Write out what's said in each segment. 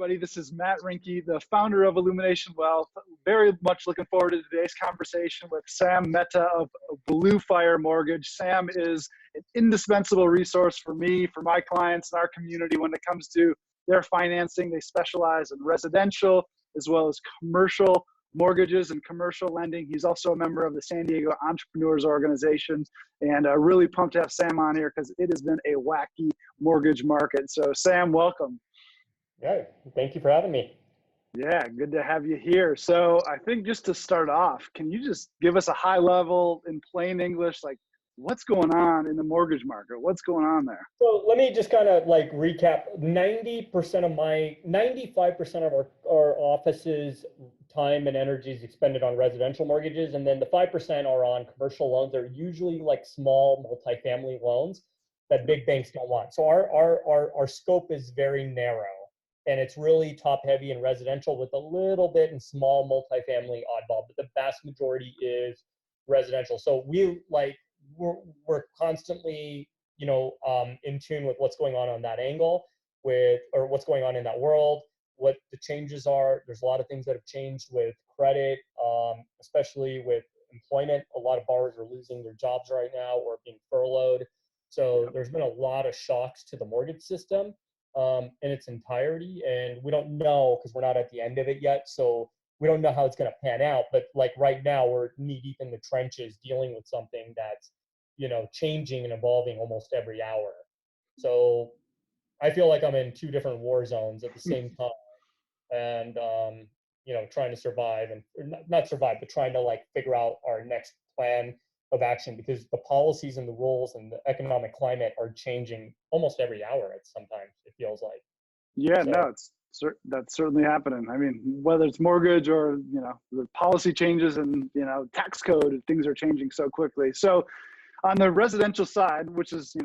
everybody. This is Matt Rinke, the founder of Illumination Wealth. Very much looking forward to today's conversation with Sam Mehta of Bluefire Mortgage. Sam is an indispensable resource for me, for my clients, and our community when it comes to their financing. They specialize in residential as well as commercial mortgages and commercial lending. He's also a member of the San Diego Entrepreneurs Organization, and really pumped to have Sam on here because it has been a wacky mortgage market. So Sam, welcome. Yeah, thank you for having me. Yeah, good to have you here. So I think just to start off, can you just give us a high level in plain English, like what's going on in the mortgage market? What's going on there? So let me just kind of like recap. 95% of our office's time and energy is expended on residential mortgages. And then the 5% are on commercial loans. They're usually like small multifamily loans that big banks don't want. So our scope is very narrow. And it's really top heavy in residential with a little bit in small multifamily oddball, but the vast majority is residential. So we're constantly, in tune with what's going on that angle or what's going on in that world, what the changes are. There's a lot of things that have changed with credit, especially with employment. A lot of borrowers are losing their jobs right now or being furloughed. So there's been a lot of shocks to the mortgage system in its entirety, and we don't know because we're not at the end of it yet. So we don't know how it's going to pan out. But like right now, we're knee deep in the trenches dealing with something that's, changing and evolving almost every hour. So I feel like I'm in two different war zones at the same time, and trying to survive or not survive, but trying to like figure out our next plan of action, because the policies and the rules and the economic climate are changing almost every hour. Sometimes it feels like. Yeah, so, no, that's certainly happening. I mean, whether it's mortgage or, the policy changes and, tax code, things are changing so quickly. So on the residential side, which is,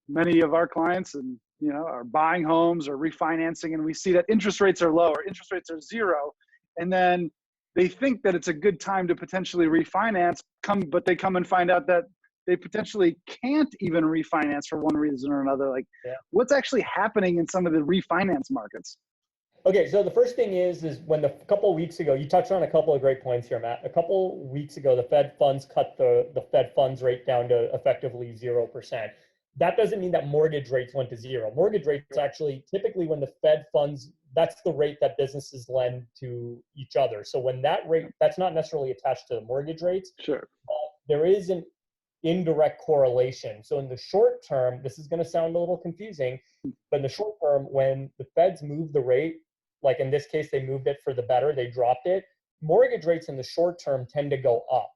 many of our clients and, are buying homes or refinancing, and we see that interest rates are low or interest rates are zero. And then they think that it's a good time to potentially refinance, but they come and find out that they potentially can't even refinance for one reason or another. Like, What's actually happening in some of the refinance markets? Okay, so the first thing is when a couple of weeks ago, you touched on a couple of great points here, Matt. A couple of weeks ago, the Fed funds cut the Fed funds rate down to effectively 0%. That doesn't mean that mortgage rates went to zero. Mortgage rates actually, typically when the Fed funds, that's the rate that businesses lend to each other. So when that rate, that's not necessarily attached to the mortgage rates. Sure. There is an indirect correlation. So in the short term, this is going to sound a little confusing, but in the short term, when the Feds move the rate, like in this case, they moved it for the better, they dropped it, mortgage rates in the short term tend to go up.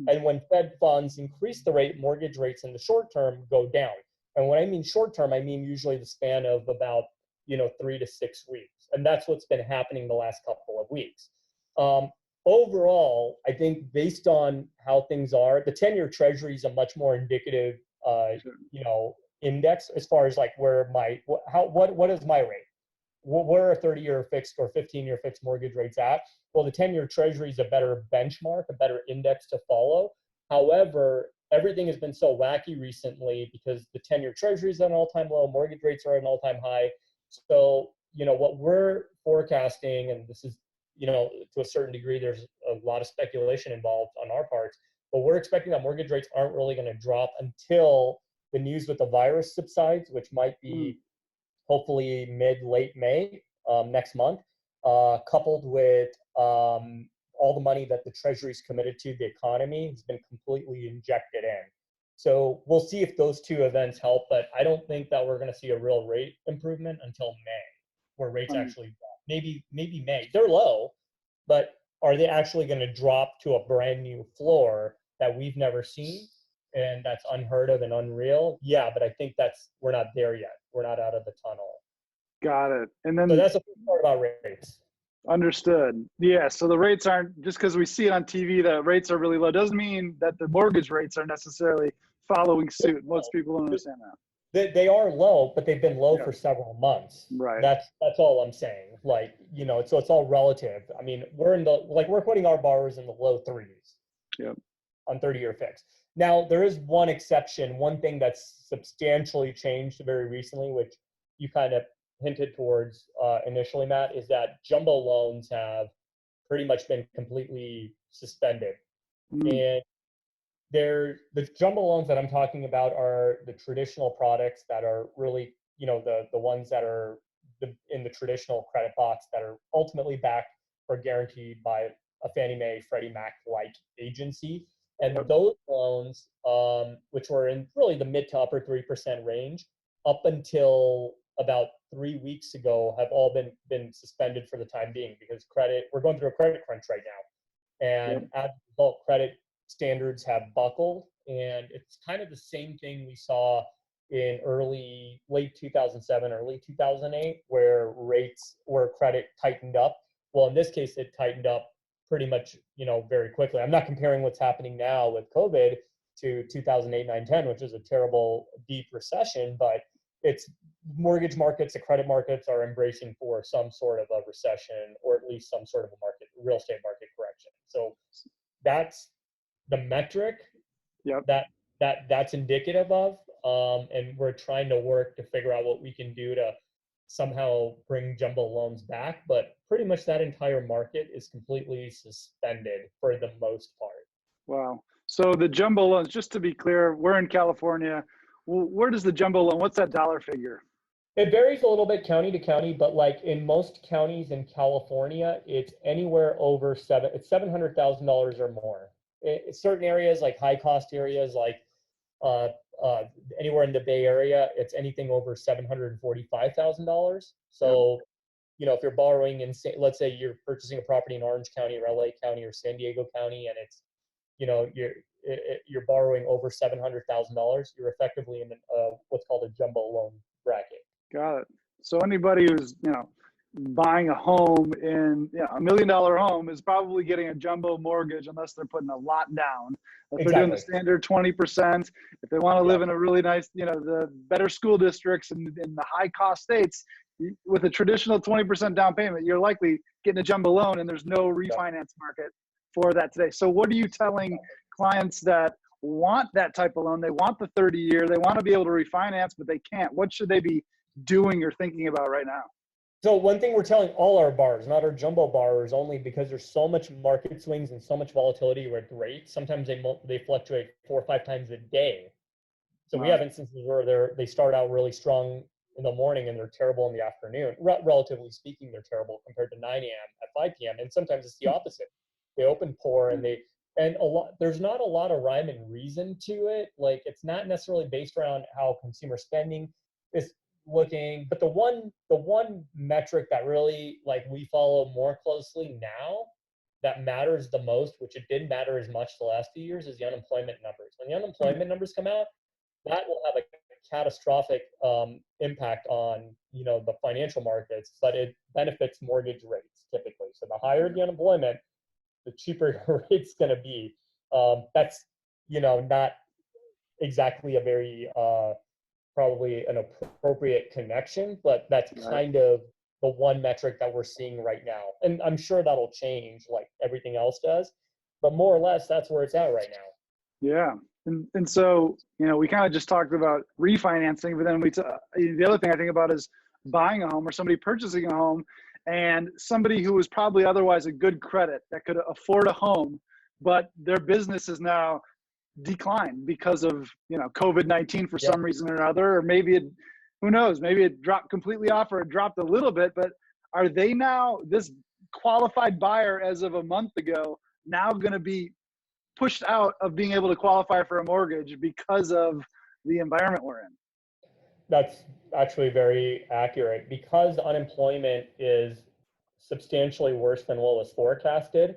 And when Fed funds increase the rate, mortgage rates in the short term go down. And when I mean short term, I mean usually the span of about 3 to 6 weeks. And that's what's been happening the last couple of weeks. Overall, I think based on how things are, the 10-year Treasury is a much more indicative, index as far as like what is my rate? Where are 30-year fixed or 15-year fixed mortgage rates at? Well, the 10-year Treasury is a better benchmark, a better index to follow. However, everything has been so wacky recently because the 10-year Treasury is at an all-time low, mortgage rates are at an all-time high. So, what we're forecasting, and this is, to a certain degree, there's a lot of speculation involved on our part, but we're expecting that mortgage rates aren't really going to drop until the news with the virus subsides, which might be hopefully late May next month, coupled with all the money that the Treasury's committed to the economy has been completely injected in. So we'll see if those two events help, but I don't think that we're going to see a real rate improvement until May, where rates actually drop. Maybe May. They're low, but are they actually going to drop to a brand new floor that we've never seen? And that's unheard of and unreal. Yeah, but I think we're not there yet. We're not out of the tunnel. Got it. And then so that's the first part about rates. Understood. Yeah. So the rates aren't, just because we see it on TV, the rates are really low, doesn't mean that the mortgage rates are necessarily following suit. Most people don't understand that. They are low, but they've been low for several months. Right. That's all I'm saying. Like, so it's all relative. I mean, we're putting our borrowers in the low threes. Yep. On 30-year fixed. Now, there is one exception, one thing that's substantially changed very recently, which you kind of hinted towards initially, Matt, is that jumbo loans have pretty much been completely suspended. Mm. And the jumbo loans that I'm talking about are the traditional products that are really, the ones that are in the traditional credit box that are ultimately backed or guaranteed by a Fannie Mae, Freddie Mac like agency. And Yep. those loans, which were in really the mid to upper 3% range, up until about 3 weeks ago, have all been suspended for the time being because we're going through a credit crunch right now. Yep. And as a result, credit standards have buckled. And it's kind of the same thing we saw in late 2007, early 2008, where credit tightened up. Well, in this case, it tightened up pretty much, very quickly. I'm not comparing what's happening now with COVID to 2008, 9, 10, which is a terrible, deep recession, but it's mortgage markets, the credit markets are embracing for some sort of a recession, or at least some sort of a real estate market correction. So that's the metric Yep. that's indicative of, and we're trying to work to figure out what we can do to somehow bring jumbo loans back, but pretty much that entire market is completely suspended for the most part. Wow. So the jumbo loans, just to be clear, we're in California. Where does the jumbo loan, what's that dollar figure? It varies a little bit county to county, but like in most counties in California, it's anywhere over it's $700,000 or more. Certain areas, like high cost areas, like uh, anywhere in the Bay Area, it's anything over $745,000. So, Yep. if you're borrowing let's say you're purchasing a property in Orange County or LA County or San Diego County, and it's, you're borrowing over $700,000, you're effectively in what's called a jumbo loan bracket. Got it. So anybody who's, buying a home in $1 million home is probably getting a jumbo mortgage unless they're putting a lot down. If they're doing the Exactly. standard 20%, if they want to live Yeah. in a really nice, the better school districts and in the high cost states, with a traditional 20% down payment, you're likely getting a jumbo loan, and there's no refinance market for that today. So what are you telling clients that want that type of loan? They want the 30-year, they want to be able to refinance, but they can't. What should they be doing or thinking about right now? So one thing we're telling all our borrowers, not our jumbo borrowers only, because there's so much market swings and so much volatility with rates. Sometimes they fluctuate 4 or 5 times a day. So we Wow. have instances where they start out really strong in the morning and they're terrible in the afternoon. Relatively speaking, they're terrible compared to 9 a.m. at 5 p.m. And sometimes it's the opposite. They open poor and there's not a lot of rhyme and reason to it. Like, it's not necessarily based around how consumer spending is looking, but the one metric that really, like, we follow more closely now that matters the most, which it didn't matter as much the last few years, is the unemployment numbers. When the unemployment numbers come out, that will have a catastrophic impact on the financial markets, but it benefits mortgage rates typically. So the higher the unemployment, the cheaper your rate's going to be. That's not exactly a very probably an appropriate connection, but that's Right. kind of the one metric that we're seeing right now. And I'm sure that'll change like everything else does, but more or less that's where it's at right now. Yeah. And so, we kind of just talked about refinancing, but then the other thing I think about is buying a home or somebody purchasing a home, and somebody who was probably otherwise a good credit that could afford a home, but their business is now declined because of, COVID-19 for Yeah. some reason or another, or maybe who knows, maybe it dropped completely off or it dropped a little bit, but are they now, this qualified buyer as of a month ago, now going to be pushed out of being able to qualify for a mortgage because of the environment we're in? That's actually very accurate because unemployment is substantially worse than what was forecasted.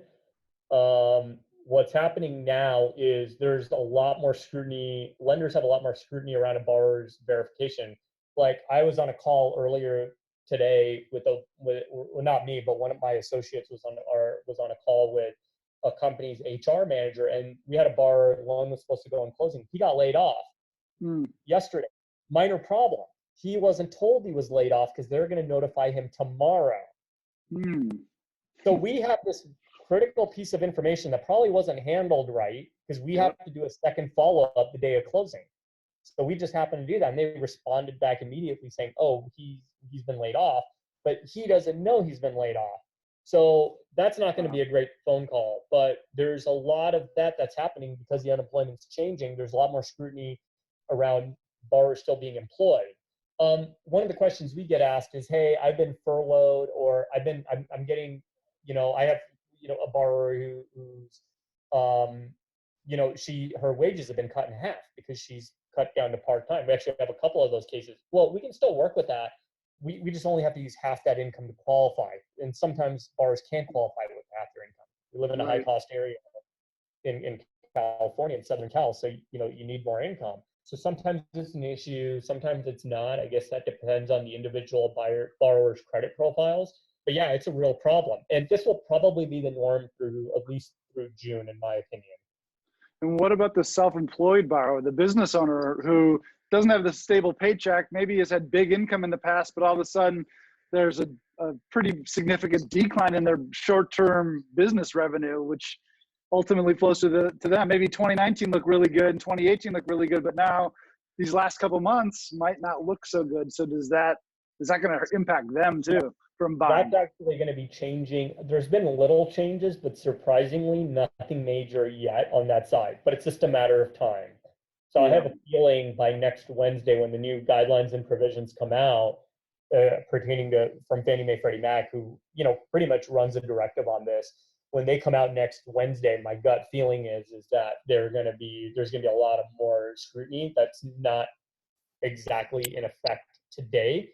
What's happening now is there's a lot more scrutiny. Lenders have a lot more scrutiny around a borrower's verification. Like, I was on a call earlier today with well, not me, but one of my associates was on a call with a company's HR manager, and we had a borrower. The loan was supposed to go in closing. He got laid off yesterday. Minor problem. He wasn't told he was laid off because they're going to notify him tomorrow. So we have this critical piece of information that probably wasn't handled right because we have to do a second follow-up the day of closing. So we just happened to do that. And they responded back immediately saying, oh, he's been laid off, but he doesn't know he's been laid off. So that's not going to be a great phone call, but there's a lot of that's happening because the unemployment's changing. There's a lot more scrutiny around borrowers still being employed. One of the questions we get asked is, hey, I've been furloughed, or I'm getting, I have, a borrower who's, her wages have been cut in half because she's cut down to part-time. We actually have a couple of those cases. Well, we can still work with that. We just only have to use half that income to qualify. And sometimes borrowers can't qualify with half their income. We live in a high-cost area in California, in Southern Cal, so you need more income. So sometimes it's an issue, sometimes it's not. I guess that depends on the individual borrower's credit profiles. But yeah, it's a real problem. And this will probably be the norm at least through June, in my opinion. And what about the self-employed borrower, the business owner who doesn't have the stable paycheck, maybe has had big income in the past, but all of a sudden there's a pretty significant decline in their short-term business revenue, which ultimately flows to them. Maybe 2019 looked really good and 2018 looked really good, but now these last couple months might not look so good. So is that going to impact them too from buying? That's actually going to be changing. There's been little changes, but surprisingly nothing major yet on that side, but it's just a matter of time. So I have a feeling by next Wednesday, when the new guidelines and provisions come out, pertaining to from Fannie Mae, Freddie Mac, who pretty much runs a directive on this. When they come out next Wednesday, my gut feeling is that there's going to be a lot of more scrutiny that's not exactly in effect today,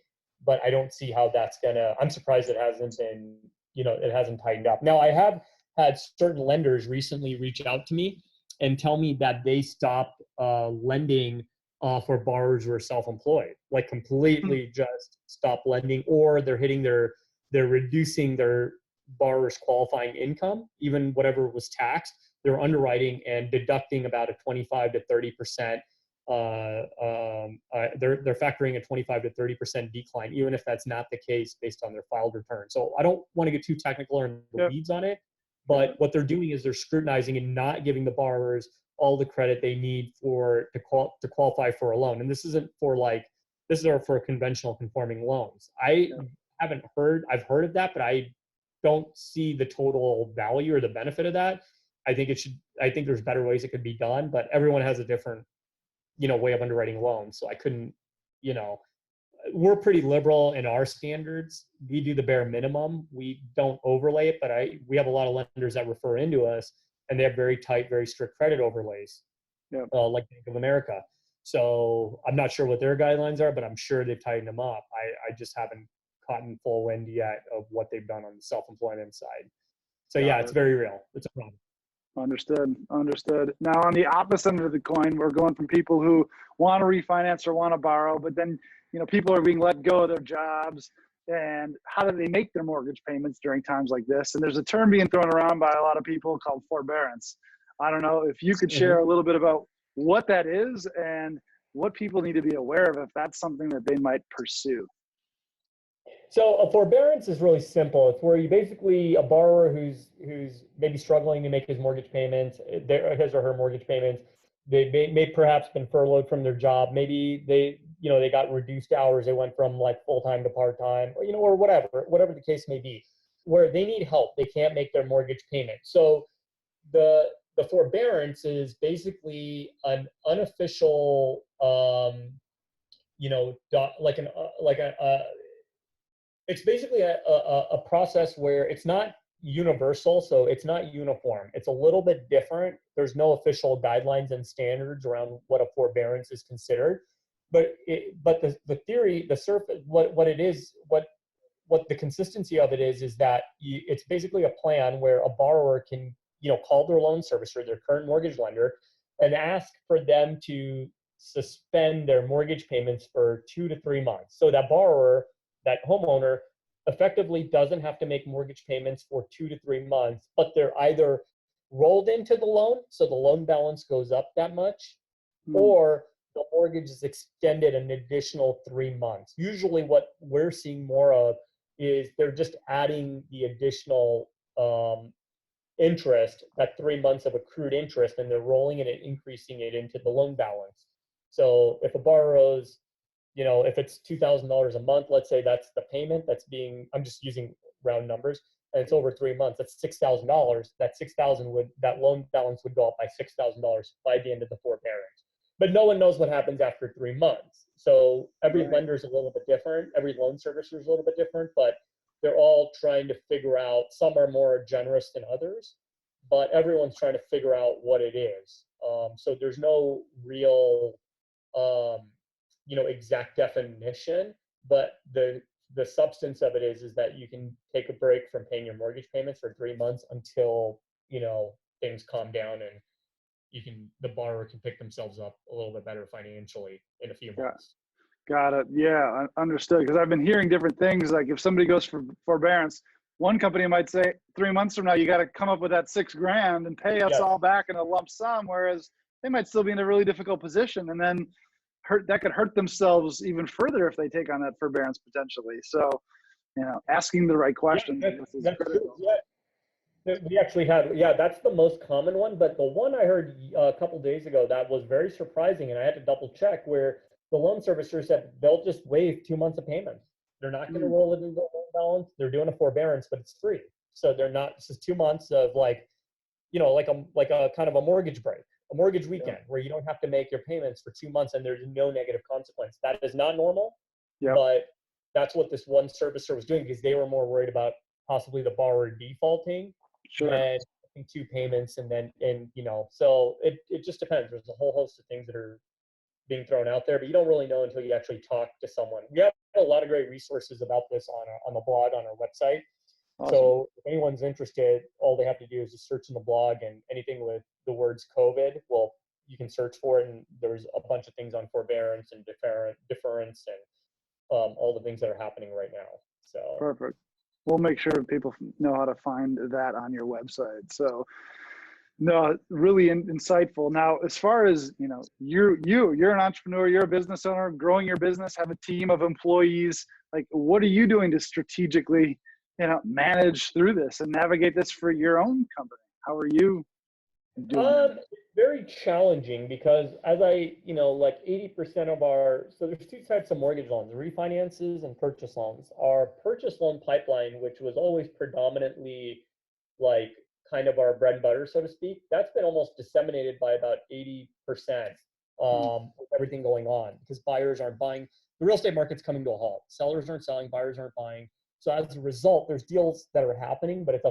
but I don't see how that's I'm surprised it hasn't been, it hasn't tightened up. Now, I have had certain lenders recently reach out to me and tell me that they stopped lending for borrowers who are self-employed, like completely just stop lending, or they're reducing their borrowers' qualifying income, even whatever was taxed. They're underwriting and deducting about a 25 to 30%. They're factoring a 25 to 30% decline, even if that's not the case based on their filed return. So I don't want to get too technical or in the weeds on it, but what they're doing is they're scrutinizing and not giving the borrowers all the credit they need to qualify for a loan. And this isn't this is for conventional conforming loans. I've heard of that, but I don't see the total value or the benefit of that. I think there's better ways it could be done, but everyone has a different, way of underwriting loans. So I couldn't, we're pretty liberal in our standards. We do the bare minimum. We don't overlay it, but we have a lot of lenders that refer into us, and they have very tight, very strict credit overlays, like Bank of America. So I'm not sure what their guidelines are, but I'm sure they've tightened them up. I just haven't caught in full wind yet of what they've done on the self-employment side. So it's very real. It's a problem. Understood. Now, on the opposite end of the coin, we're going from people who want to refinance or want to borrow, but then, people are being let go of their jobs, and how do they make their mortgage payments during times like this? And there's a term being thrown around by a lot of people called forbearance. I don't know if you could share a little bit about what that is and what people need to be aware of if that's something that they might pursue. So a forbearance is really simple. It's where you basically, a borrower who's maybe struggling to make his mortgage payments, his or her mortgage payments, they may perhaps been furloughed from their job. Maybe they got reduced hours. They went from like full-time to part-time, or whatever the case may be, where they need help. They can't make their mortgage payment. So the forbearance is basically an unofficial, it's basically a process where it's not universal, so it's not uniform. It's a little bit different. There's no official guidelines and standards around what a forbearance is considered, but the theory, what it is, what the consistency of it is that it's basically a plan where a borrower can call their loan servicer, their current mortgage lender, and ask for them to suspend their mortgage payments for 2 to 3 months. So that borrower, that homeowner, effectively doesn't have to make mortgage payments for 2 to 3 months, but they're either rolled into the loan, so the loan balance goes up that much, or the mortgage is extended an additional 3 months. Usually what we're seeing more of is they're just adding the additional interest, that 3 months of accrued interest, and they're rolling it and increasing it into the loan balance. So if a borrower owes, if it's $2,000 a month, let's say that's the payment that's being, I'm just using round numbers, and it's over 3 months, that's $6,000. That loan balance would go up by $6,000 by the end of the forbearance. But no one knows what happens after 3 months. So every lender is a little bit different. Every loan servicer is a little bit different, but they're all trying to figure out, some are more generous than others, but everyone's trying to figure out what it is. So there's no real, exact definition, but the substance of it is that you can take a break from paying your mortgage payments for 3 months until, things calm down and the borrower can pick themselves up a little bit better financially in a few months. Got it. Yeah, understood. Because I've been hearing different things. Like if somebody goes for forbearance, one company might say 3 months from now, you got to come up with that $6,000 and pay us all back in a lump sum. Whereas they might still be in a really difficult position, and then that could hurt themselves even further if they take on that forbearance potentially. So, asking the right questions is critical. We actually had, that's the most common one. But the one I heard a couple days ago that was very surprising, and I had to double check, where the loan servicer said they'll just waive 2 months of payments. They're not going to roll it into the loan balance. They're doing a forbearance, but it's free. So they're not, this is 2 months of like a kind of a mortgage break, a mortgage weekend, where you don't have to make your payments for 2 months and there's no negative consequence. That is not normal, but that's what this one servicer was doing, because they were more worried about possibly the borrower defaulting than making 2 payments. And so it just depends. There's a whole host of things that are being thrown out there, but you don't really know until you actually talk to someone. We have a lot of great resources about this on the blog, on our website. Awesome. So if anyone's interested, all they have to do is just search in the blog, and anything with the words COVID, well, you can search for it, and there's a bunch of things on forbearance and deference and all the things that are happening right now. So perfect. We'll make sure people know how to find that on your website. So no, really insightful. Now, as far as, you're an entrepreneur, you're a business owner, growing your business, have a team of employees. Like, what are you doing to strategically, manage through this and navigate this for your own company? How are you doing that? It's very challenging, because as like 80% of so there's 2 types of mortgage loans: refinances and purchase loans. Our purchase loan pipeline, which was always predominantly like kind of our bread and butter, so to speak, that's been almost disseminated by about 80% with everything going on, because buyers aren't buying. The real estate market's coming to a halt. Sellers aren't selling, buyers aren't buying. So as a result, there's deals that are happening, but it's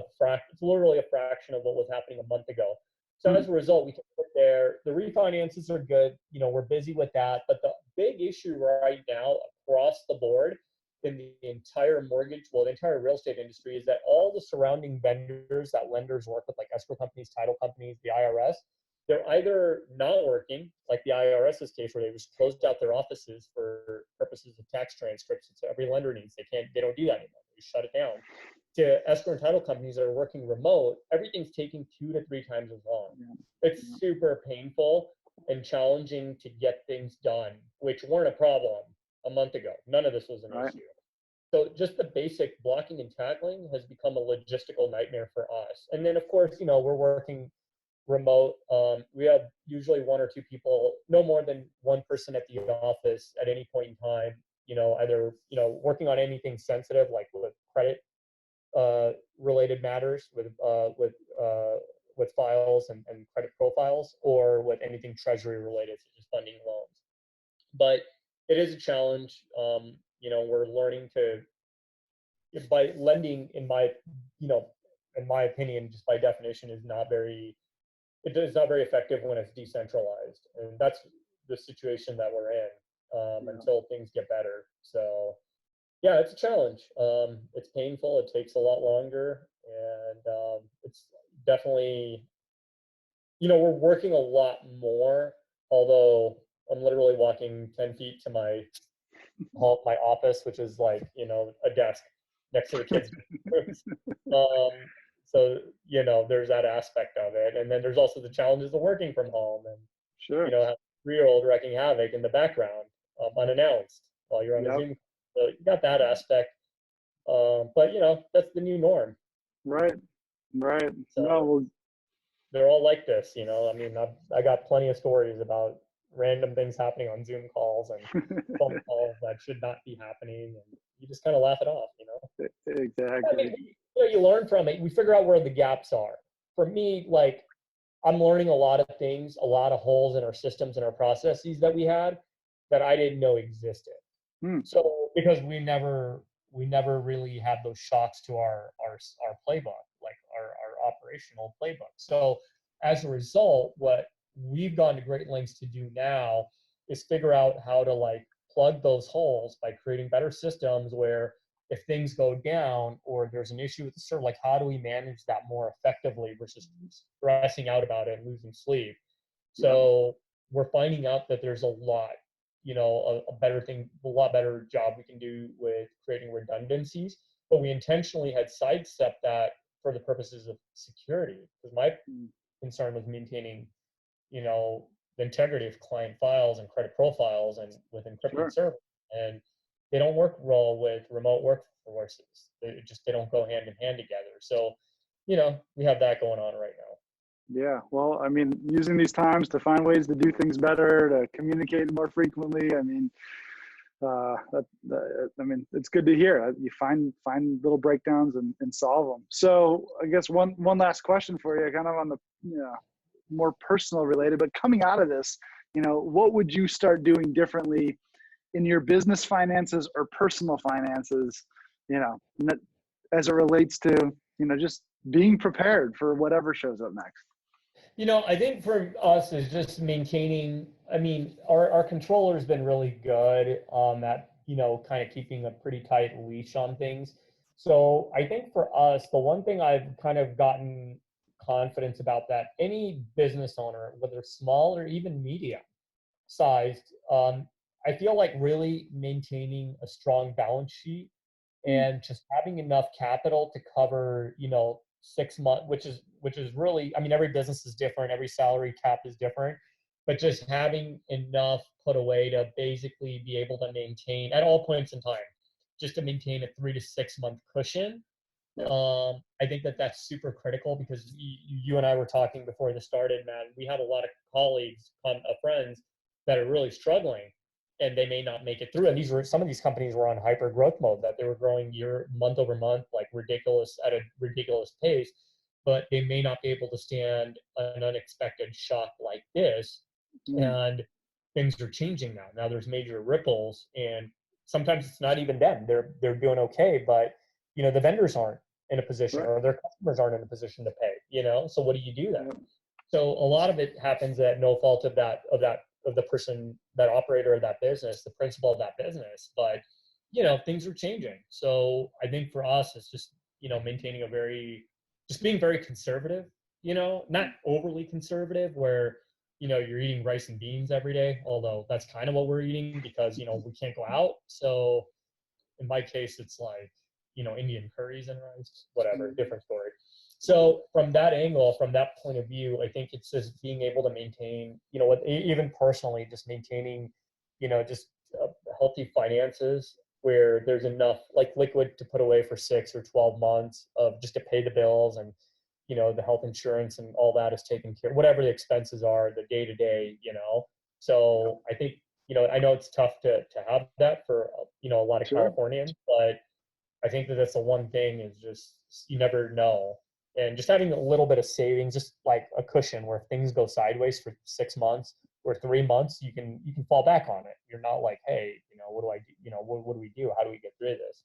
literally a fraction of what was happening a month ago. So as a result, we can put there, the refinances are good. We're busy with that. But the big issue right now across the board in the entire the entire real estate industry, is that all the surrounding vendors that lenders work with, like escrow companies, title companies, the IRS, they're either not working, like the IRS's case, where they just closed out their offices for purposes of tax transcripts. So every lender needs, they don't do that anymore. They shut it down. To escrow and title companies that are working remote, everything's taking 2 to 3 times as long. It's super painful and challenging to get things done, which weren't a problem a month ago. None of this was an issue. So just the basic blocking and tackling has become a logistical nightmare for us. And then, of course, we're working remote. We have usually 1 or 2 people, no more than 1 person at the office at any point in time, either, working on anything sensitive, like with credit related matters, with files and credit profiles, or with anything treasury related, such as funding loans. But it is a challenge. We're learning to, by lending, in my opinion, just by definition, it is not very effective when it's decentralized. And that's the situation that we're in until things get better. So yeah, it's a challenge. It's painful. It takes a lot longer, and it's definitely, we're working a lot more, although I'm literally walking 10 feet to my office, which is like, a desk next to the kids' rooms. So, there's that aspect of it. And then there's also the challenges of working from home, and, have a 3-year-old wrecking havoc in the background, unannounced while you're on a Zoom. So you got that aspect. But, that's the new norm. Right. So they're all like this, I mean, I got plenty of stories about random things happening on Zoom calls and phone calls that should not be happening, and you just kind of laugh it off, you know. I Exactly. mean, you learn from it. We figure out where the gaps are. For me, like, I'm learning a lot of things, a lot of holes in our systems and our processes that we had that I didn't know existed. Hmm. So because we never really had those shocks to our playbook, like our operational playbook. So as a result, what we've gone to great lengths to do now is figure out how to like plug those holes by creating better systems where if things go down or there's an issue with the server, like how do we manage that more effectively versus stressing out about it and losing sleep. Yep. So we're finding out that there's a lot, you know, a better thing, a lot better job we can do with creating redundancies. But we intentionally had sidestepped that for the purposes of security, because my Mm. concern was maintaining, you know, the integrity of client files and credit profiles and with encrypted Sure. servers. And they don't work well with remote workforces. They don't go hand in hand together. So, you know, we have that going on right now. Yeah. Well, I mean, using these times to find ways to do things better, to communicate more frequently. I mean, I mean, it's good to hear. You find little breakdowns and solve them. So I guess one last question for you, kind of on the, you know, more personal related, but coming out of this, you know, what would you start doing differently in your business finances or personal finances, you know, as it relates to, you know, just being prepared for whatever shows up next? You know, I think for us is just maintaining, I mean, our controller's been really good at, you know, kind of keeping a pretty tight leash on things. So I think for us, the one thing I've kind of gotten confidence about that any business owner, whether small or even medium sized, I feel like really maintaining a strong balance sheet Mm. and just having enough capital to cover, you know, 6 months, which is really, I mean, every business is different, every salary cap is different, but just having enough put away to basically be able to maintain at all points in time, just to maintain a 3 to 6 month cushion. Yeah. I think that that's super critical because you and I were talking before this started, man. We have a lot of colleagues, friends that are really struggling and they may not make it through. And some of these companies were on hyper growth mode, that they were growing month over month, like ridiculous at a ridiculous pace, but they may not be able to stand an unexpected shock like this. Mm. And things are changing now. Now there's major ripples, and sometimes it's not even them. They're doing okay, but you know the vendors aren't in a position, Right. or their customers aren't in a position to pay. You know, so what do you do then? Yep. So a lot of it happens at no fault of the person, that operator of that business, the principal of that business. But you know, things are changing. So I think for us, it's just, you know, maintaining just being very conservative. You know, not overly conservative, where you know you're eating rice and beans every day. Although that's kind of what we're eating because you know we can't go out. So in my case, it's like, you know, Indian curries and rice, whatever, different story. So from that angle, from that point of view, I think it's just being able to maintain, you know, even personally, just maintaining, you know, just healthy finances where there's enough like liquid to put away for 6 or 12 months of just to pay the bills, and, you know, the health insurance and all that is taken care of, whatever the expenses are, the day to day, you know. So I think, you know, I know it's tough to have that for, you know, a lot of Sure. Californians, but I think that that's the one thing is just you never know. And just having a little bit of savings, just like a cushion where if things go sideways for 6 months or 3 months, you can fall back on it. You're not like, hey, you know, what do I do? You know, what do we do? How do we get through this?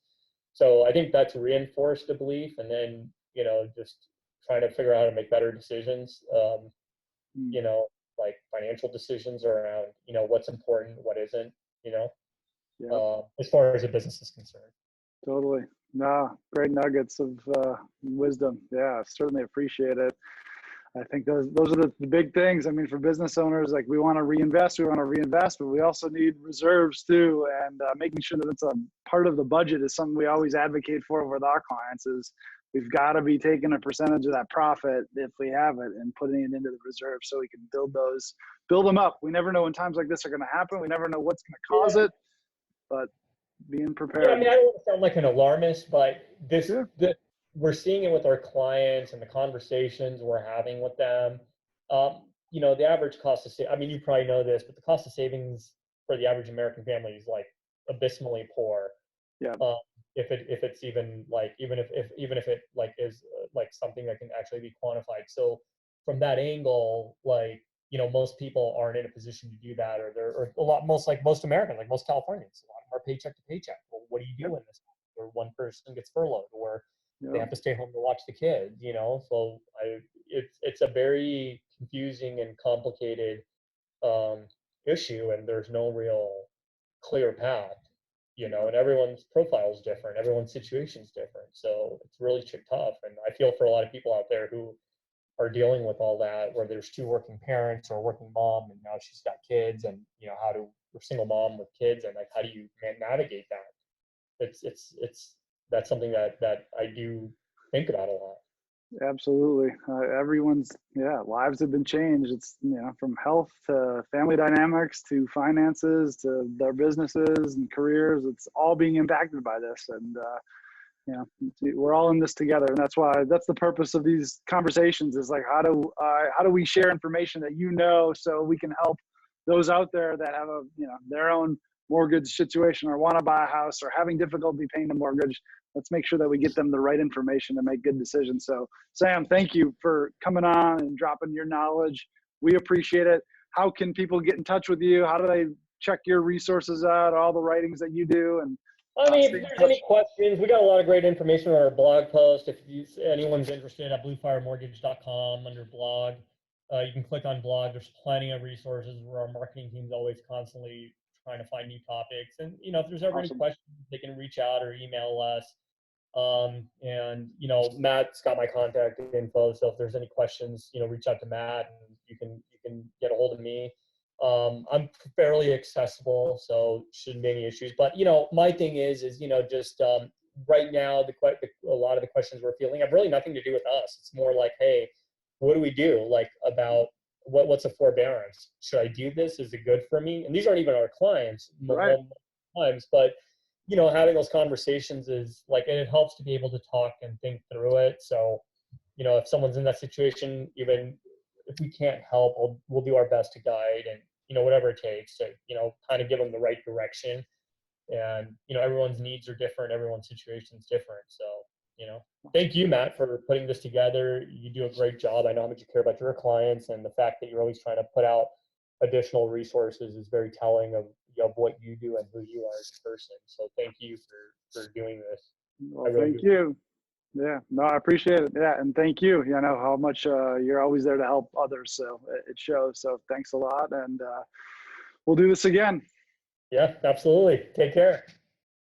So I think that's reinforced the belief, and then, you know, just trying to figure out how to make better decisions. Mm. You know, like financial decisions around, you know, what's important, what isn't, you know, Yep. as far as a business is concerned. Totally. No, great nuggets of wisdom. Yeah, certainly appreciate it. I think those are the big things. I mean, for business owners, like we want to reinvest, but we also need reserves too. And making sure that it's a part of the budget is something we always advocate for with our clients. Is we've got to be taking a percentage of that profit if we have it and putting it into the reserve so we can build them up. We never know when times like this are going to happen. We never know what's going to cause Yeah. it, but being Yeah, I prepared. mean, I don't want to sound like an alarmist, but Sure. we're seeing it with our clients and the conversations we're having with them. the average cost of I mean, you probably know this, but the cost of savings for the average American family is like abysmally poor. Yeah. If it's even like, even if it like is like something that can actually be quantified. So from that angle, like, most people aren't in a position to do that, or most Americans, like most Californians, a lot of them are paycheck to paycheck. Well, what do you do in this? Or one person gets furloughed, or they have to stay home to watch the kids, So it's a very confusing and complicated issue, and there's no real clear path, and everyone's profile is different, everyone's situation is different. So it's really tough. And I feel for a lot of people out there who are dealing with all that, where there's two working parents or a working mom, and now she's got kids, and or single mom with kids, and like, how do you navigate that? That's something that I do think about a lot. Absolutely. Everyone's, lives have been changed. It's, from health to family dynamics to finances to their businesses and careers. It's all being impacted by this. And, we're all in this together. And that's the purpose of these conversations, is like, how do we share information that, so we can help those out there that have their own mortgage situation, or want to buy a house, or having difficulty paying the mortgage. Let's make sure that we get them the right information to make good decisions. So Sam, thank you for coming on and dropping your knowledge. We appreciate it. How can people get in touch with you? How do they check your resources out, all the writings that you do? And I mean, if there's any questions, we got a lot of great information on our blog post. If anyone's interested, at bluefiremortgage.com under blog, you can click on blog. There's plenty of resources where our marketing team's always constantly trying to find new topics. And, if there's ever any questions, they can reach out or email us. And, Matt's got my contact info. So if there's any questions, reach out to Matt, and you can get a hold of me. I'm fairly accessible, so shouldn't be any issues. But, my thing is just right now, a lot of the questions we're fielding have really nothing to do with us. It's more like, hey, what do we do? Like, about what's a forbearance? Should I do this? Is it good for me? And these aren't even our clients, right. Times, but having those conversations is like, and it helps to be able to talk and think through it. So, if someone's in that situation, even if we can't help, we'll do our best to guide, and whatever it takes to kind of give them the right direction. And everyone's needs are different, everyone's situation is different. So thank you, Matt, for putting this together. You do a great job. I know how much you care about your clients, and the fact that you're always trying to put out additional resources is very telling of what you do and who you are as a person. So thank you for doing this. Well, thank you. Yeah, no, I appreciate it. Yeah, and thank you. I know how much you're always there to help others, so it shows. So thanks a lot, and we'll do this again. Yeah, absolutely. Take care.